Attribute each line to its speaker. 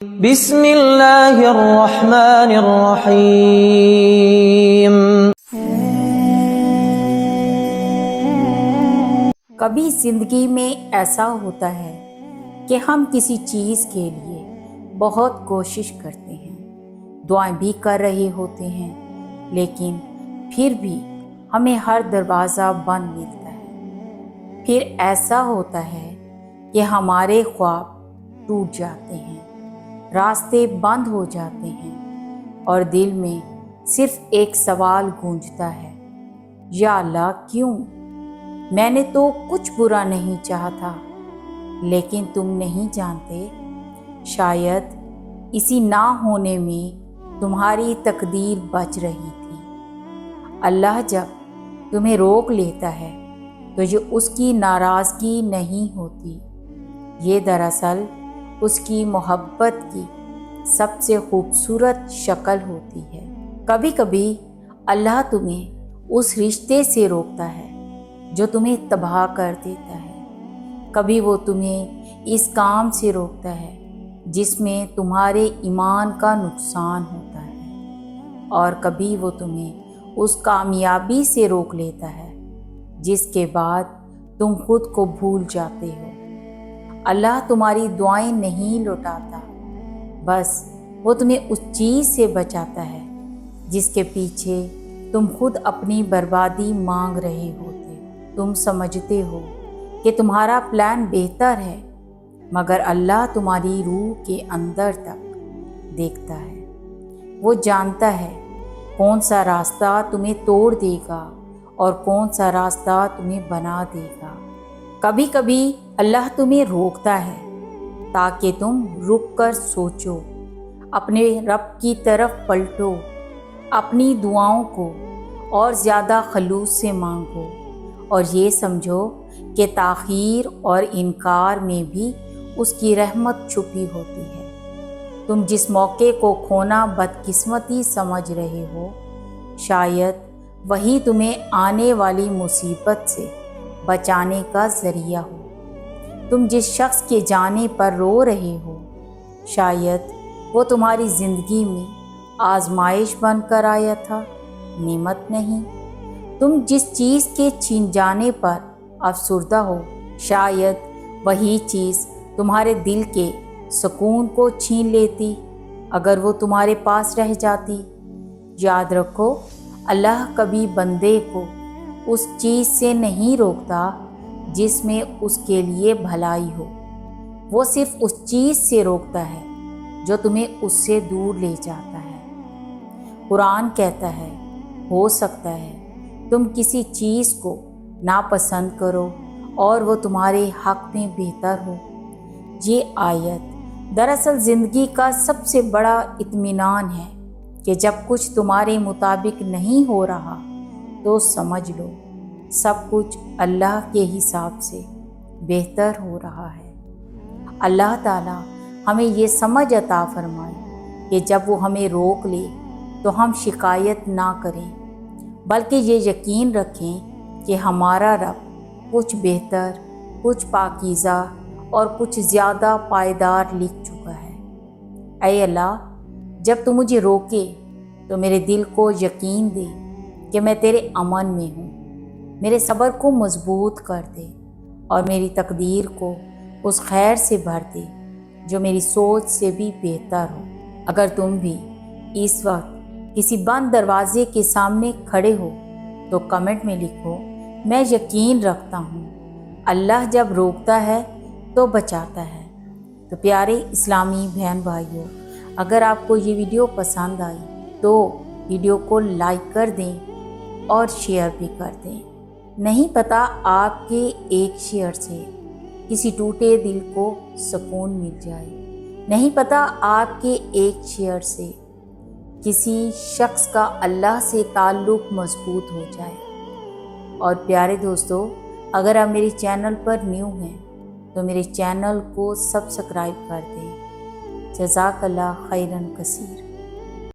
Speaker 1: بسم اللہ الرحمن الرحیم۔
Speaker 2: کبھی زندگی میں ایسا ہوتا ہے کہ ہم کسی چیز کے لیے بہت کوشش کرتے ہیں، دعائیں بھی کر رہے ہوتے ہیں، لیکن پھر بھی ہمیں ہر دروازہ بند ملتا ہے۔ پھر ایسا ہوتا ہے کہ ہمارے خواب ٹوٹ جاتے ہیں، راستے بند ہو جاتے ہیں، اور دل میں صرف ایک سوال گونجتا ہے، یا اللہ کیوں؟ میں نے تو کچھ برا نہیں چاہا تھا، لیکن تم نہیں جانتے، شاید اسی نہ ہونے میں تمہاری تقدیر بچ رہی تھی۔ اللہ جب تمہیں روک لیتا ہے تو یہ اس کی ناراضگی نہیں ہوتی، یہ دراصل اس کی محبت کی سب سے خوبصورت شکل ہوتی ہے۔ کبھی کبھی اللہ تمہیں اس رشتے سے روکتا ہے جو تمہیں تباہ کر دیتا ہے، کبھی وہ تمہیں اس کام سے روکتا ہے جس میں تمہارے ایمان کا نقصان ہوتا ہے، اور کبھی وہ تمہیں اس کامیابی سے روک لیتا ہے جس کے بعد تم خود کو بھول جاتے ہو۔ اللہ تمہاری دعائیں نہیں لوٹاتا، بس وہ تمہیں اس چیز سے بچاتا ہے جس کے پیچھے تم خود اپنی بربادی مانگ رہے ہوتے۔ تم سمجھتے ہو کہ تمہارا پلان بہتر ہے، مگر اللہ تمہاری روح کے اندر تک دیکھتا ہے۔ وہ جانتا ہے کون سا راستہ تمہیں توڑ دے گا اور کون سا راستہ تمہیں بنا دے گا۔ کبھی کبھی اللہ تمہیں روکتا ہے تاکہ تم رک کر سوچو، اپنے رب کی طرف پلٹو، اپنی دعاؤں کو اور زیادہ خلوص سے مانگو، اور یہ سمجھو کہ تاخیر اور انکار میں بھی اس کی رحمت چھپی ہوتی ہے۔ تم جس موقع کو کھونا بدقسمتی سمجھ رہے ہو، شاید وہی تمہیں آنے والی مصیبت سے بچانے کا ذریعہ ہو۔ تم جس شخص کے جانے پر رو رہے ہو، شاید وہ تمہاری زندگی میں آزمائش بن کر آیا تھا، نعمت نہیں۔ تم جس چیز کے چھین جانے پر افسردہ ہو، شاید وہی چیز تمہارے دل کے سکون کو چھین لیتی اگر وہ تمہارے پاس رہ جاتی۔ یاد رکھو، اللہ کبھی بندے کو اس چیز سے نہیں روکتا جس میں اس کے لیے بھلائی ہو، وہ صرف اس چیز سے روکتا ہے جو تمہیں اس سے دور لے جاتا ہے۔ قرآن کہتا ہے، ہو سکتا ہے تم کسی چیز کو ناپسند کرو اور وہ تمہارے حق میں بہتر ہو۔ یہ آیت دراصل زندگی کا سب سے بڑا اطمینان ہے کہ جب کچھ تمہارے مطابق نہیں ہو رہا تو سمجھ لو سب کچھ اللہ کے حساب سے بہتر ہو رہا ہے۔ اللہ تعالیٰ ہمیں یہ سمجھ عطا فرمائے کہ جب وہ ہمیں روک لے تو ہم شکایت نہ کریں، بلکہ یہ یقین رکھیں کہ ہمارا رب کچھ بہتر، کچھ پاکیزہ اور کچھ زیادہ پائیدار لکھ چکا ہے۔ اے اللہ، جب تو مجھے روکے تو میرے دل کو یقین دے کہ میں تیرے امن میں ہوں، میرے صبر کو مضبوط کر دے اور میری تقدیر کو اس خیر سے بھر دے جو میری سوچ سے بھی بہتر ہو۔ اگر تم بھی اس وقت کسی بند دروازے کے سامنے کھڑے ہو تو کمنٹ میں لکھو، میں یقین رکھتا ہوں اللہ جب روکتا ہے تو بچاتا ہے۔ تو پیارے اسلامی بہن بھائیوں، اگر آپ کو یہ ویڈیو پسند آئی تو ویڈیو کو لائک کر دیں اور شیئر بھی کر دیں۔ نہیں پتہ آپ کے ایک شیئر سے کسی ٹوٹے دل کو سکون مل جائے، نہیں پتہ آپ کے ایک شیئر سے کسی شخص کا اللہ سے تعلق مضبوط ہو جائے۔ اور پیارے دوستو، اگر آپ میرے چینل پر نیو ہیں تو میرے چینل کو سبسکرائب کر دیں۔ جزاک اللہ خیراً کثیر۔